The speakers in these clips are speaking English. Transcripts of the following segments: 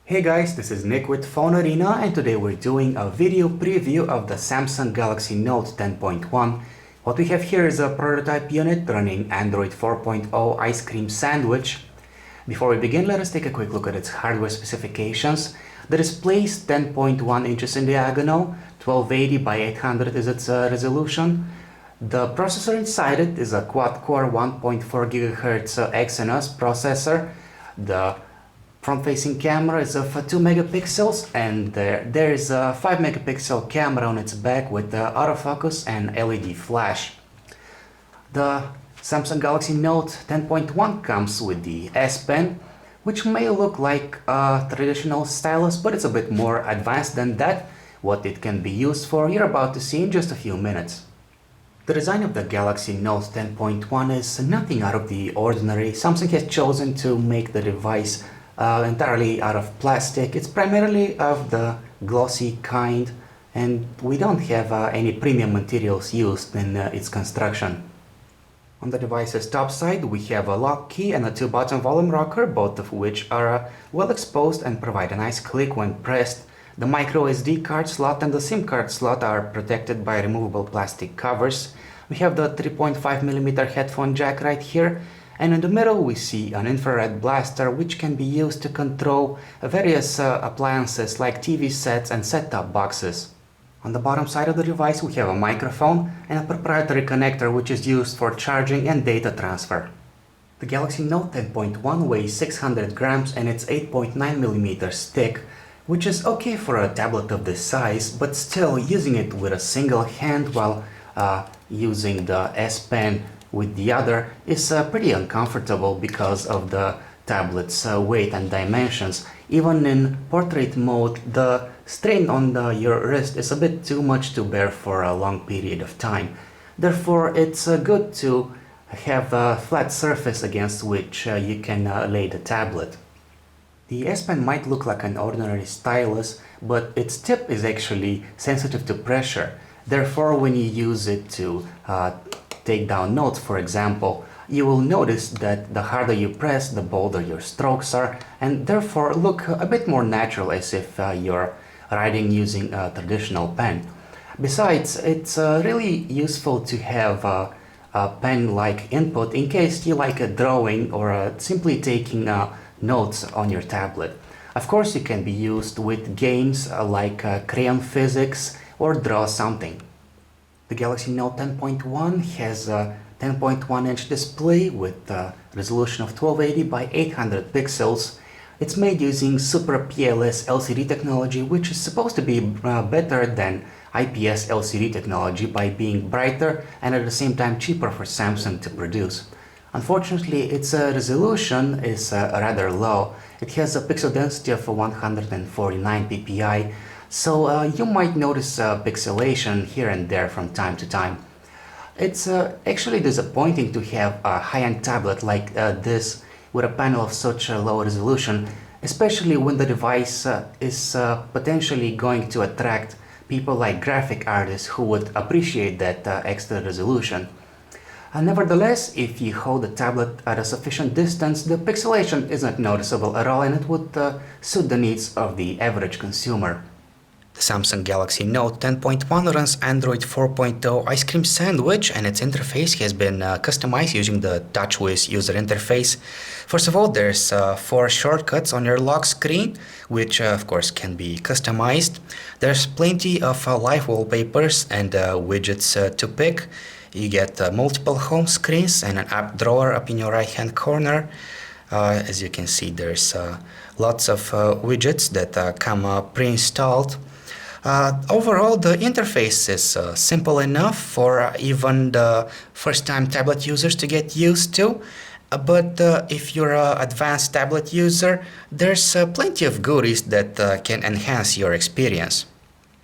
Hey guys, this is Nick with PhoneArena, and today we're doing a video preview of the Samsung Galaxy Note 10.1. What we have here is a prototype unit running Android 4.0 ice cream sandwich. Before we begin, let us take a quick look at its hardware specifications. The display is 10.1 inches in diagonal, 1280 by 800 is its resolution. The processor inside it is a quad-core 1.4 GHz Exynos processor. The front-facing camera is of 2 megapixels, and there is a 5 megapixel camera on its back with autofocus and LED flash. The Samsung Galaxy Note 10.1 comes with the S Pen, which may look like a traditional stylus, but it's a bit more advanced than that. What it can be used for, you're about to see in just a few minutes. The design of the Galaxy Note 10.1 is nothing out of the ordinary. Samsung has chosen to make the device entirely out of plastic. It's primarily of the glossy kind, and we don't have any premium materials used in its construction. On the device's top side, we have a lock key and a 2-button volume rocker, both of which are well exposed and provide a nice click when pressed. The micro SD card slot and the SIM card slot are protected by removable plastic covers. We have the 3.5mm headphone jack right here, and in the middle we see an infrared blaster which can be used to control various appliances like TV sets and set-top boxes. On the bottom side of the device we have a microphone and a proprietary connector which is used for charging and data transfer. The Galaxy Note 10.1 weighs 600 grams and it's 8.9mm thick, which is okay for a tablet of this size, but still using it with a single hand while using the S Pen with the other is pretty uncomfortable because of the tablet's weight and dimensions. Even in portrait mode, the strain on your wrist is a bit too much to bear for a long period of time. Therefore, it's good to have a flat surface against which you can lay the tablet. The S Pen might look like an ordinary stylus, but its tip is actually sensitive to pressure. Therefore, when you use it to take down notes, for example, you will notice that the harder you press, the bolder your strokes are, and therefore look a bit more natural, as if you're writing using a traditional pen. Besides, it's really useful to have a pen-like input in case you like a drawing or simply taking notes on your tablet. Of course, it can be used with games like crayon physics or draw something. The Galaxy Note 10.1 has a 10.1-inch display with a resolution of 1280 by 800 pixels. It's made using Super PLS LCD technology, which is supposed to be better than IPS LCD technology by being brighter and at the same time cheaper for Samsung to produce. Unfortunately, its resolution is rather low. It has a pixel density of 149 ppi, so you might notice pixelation here and there from time to time. It's actually disappointing to have a high-end tablet like this with a panel of such a low resolution, especially when the device is potentially going to attract people like graphic artists who would appreciate that extra resolution. Nevertheless, if you hold the tablet at a sufficient distance, the pixelation isn't noticeable at all, and it would suit the needs of the average consumer. The Samsung Galaxy Note 10.1 runs Android 4.0 ice cream sandwich, and its interface has been customized using the TouchWiz user interface. First of all, there's 4 shortcuts on your lock screen, which of course can be customized. There's plenty of live wallpapers and widgets to pick. You get multiple home screens and an app drawer up in your right hand corner. As you can see, there's lots of widgets that come pre-installed. Overall, the interface is simple enough for even the first-time tablet users to get used to. But if you're an advanced tablet user, there's plenty of goodies that can enhance your experience.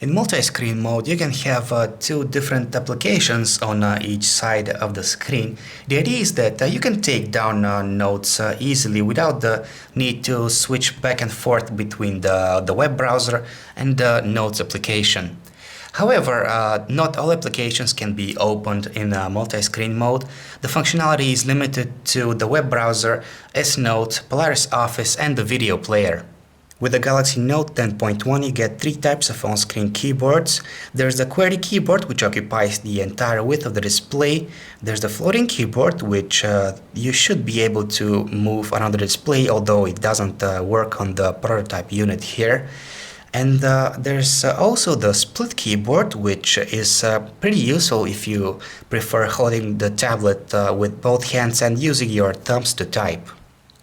In multi-screen mode, you can have 2 different applications on each side of the screen. The idea is that you can take down notes easily without the need to switch back and forth between the web browser and the Notes application. However, not all applications can be opened in multi-screen mode. The functionality is limited to the web browser, S Note, Polaris Office and the video player. With the Galaxy Note 10.1 you get three types of on-screen keyboards. There's the QWERTY keyboard, which occupies the entire width of the display. There's the floating keyboard, which you should be able to move around the display, although it doesn't work on the prototype unit here. And there's also the split keyboard, which is pretty useful if you prefer holding the tablet with both hands and using your thumbs to type.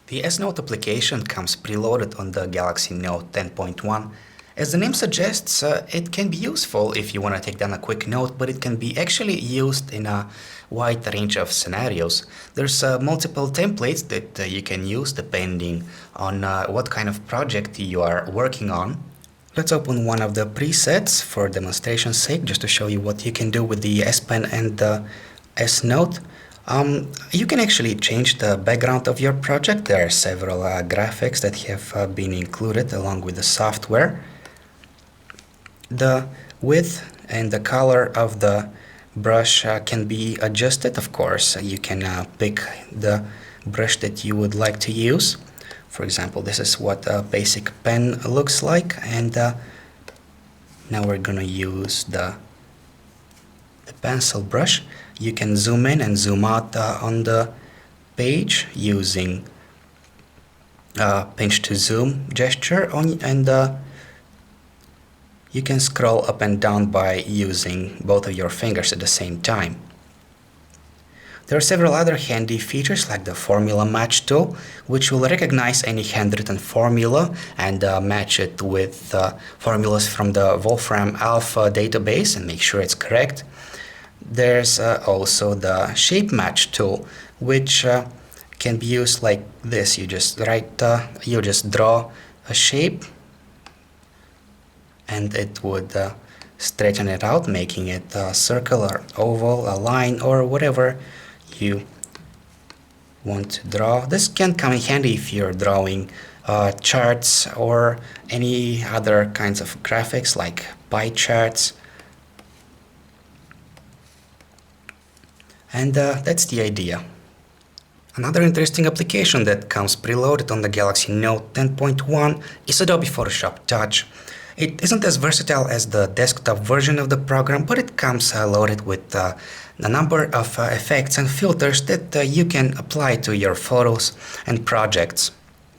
The S-Note application comes preloaded on the Galaxy Note 10.1. As the name suggests, it can be useful if you want to take down a quick note, but it can be actually used in a wide range of scenarios. There's multiple templates that you can use depending on what kind of project you are working on. Let's open one of the presets for demonstration's sake, just to show you what you can do with the S Pen and the S Note. You can actually change the background of your project. There are several graphics that have been included along with the software. The width and the color of the brush can be adjusted, of course. You can pick the brush that you would like to use. For example, this is what a basic pen looks like, and now we're gonna use the pencil brush. You can zoom in and zoom out on the page using pinch to zoom gesture, and you can scroll up and down by using both of your fingers at the same time. There are several other handy features like the formula match tool, which will recognize any handwritten formula and match it with formulas from the Wolfram Alpha database and make sure it's correct. There's also the shape match tool, which can be used like this. You just draw a shape and it would straighten it out, making it a circle or oval, a line, or whatever you want to draw. This can come in handy if you're drawing charts or any other kinds of graphics like pie charts. And that's the idea. Another interesting application that comes preloaded on the Galaxy Note 10.1 is Adobe Photoshop Touch. It isn't as versatile as the desktop version of the program, but it comes loaded with a number of effects and filters that you can apply to your photos and projects.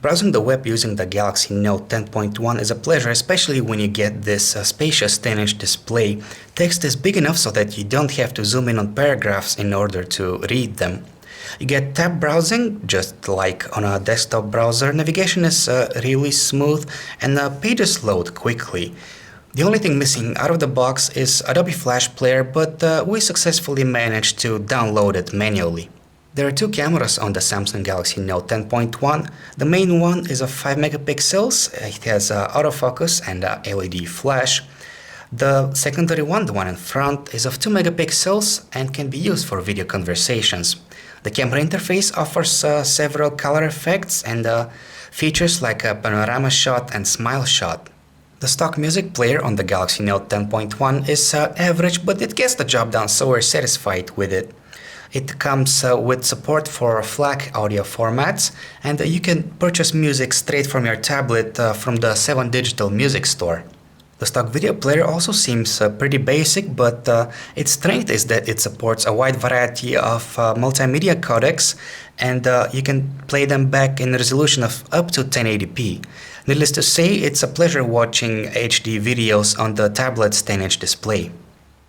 Browsing the web using the Galaxy Note 10.1 is a pleasure, especially when you get this spacious 10-inch display. Text is big enough so that you don't have to zoom in on paragraphs in order to read them. You get tab browsing, just like on a desktop browser. Navigation is really smooth and pages load quickly. The only thing missing out of the box is Adobe Flash Player, but we successfully managed to download it manually. There are two cameras on the Samsung Galaxy Note 10.1. The main one is of 5 megapixels. It has autofocus and LED flash. The secondary one, the one in front, is of 2 megapixels and can be used for video conversations. The camera interface offers several color effects and features like a panorama shot and smile shot. The stock music player on the Galaxy Note 10.1 is average, but it gets the job done, so we're satisfied with it. It comes with support for FLAC audio formats, and you can purchase music straight from your tablet from the 7 Digital Music Store. The stock video player also seems pretty basic, but its strength is that it supports a wide variety of multimedia codecs, and you can play them back in a resolution of up to 1080p. Needless to say, it's a pleasure watching HD videos on the tablet's 10-inch display.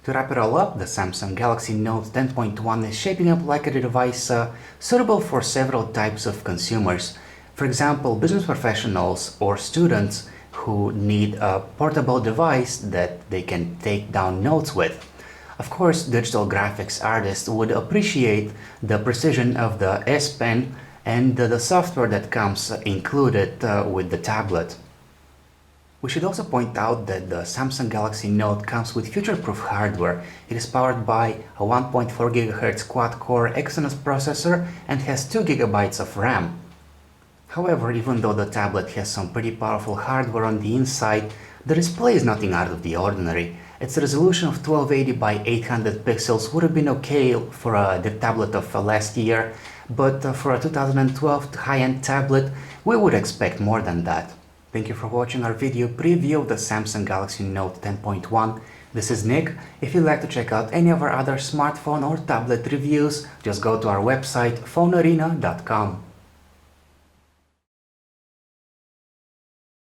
To wrap it all up, the Samsung Galaxy Note 10.1 is shaping up like a device suitable for several types of consumers. For example, business professionals or students who need a portable device that they can take down notes with. Of course, digital graphics artists would appreciate the precision of the S Pen and the software that comes included with the tablet. We should also point out that the Samsung Galaxy Note comes with future-proof hardware. It is powered by a 1.4 GHz quad-core Exynos processor and has 2 GB of RAM. However, even though the tablet has some pretty powerful hardware on the inside, the display is nothing out of the ordinary. Its resolution of 1280 by 800 pixels would have been okay for the tablet of last year, but for a 2012 high-end tablet, we would expect more than that. Thank you for watching our video preview of the Samsung Galaxy Note 10.1. This is Nick. If you'd like to check out any of our other smartphone or tablet reviews, just go to our website phonearena.com.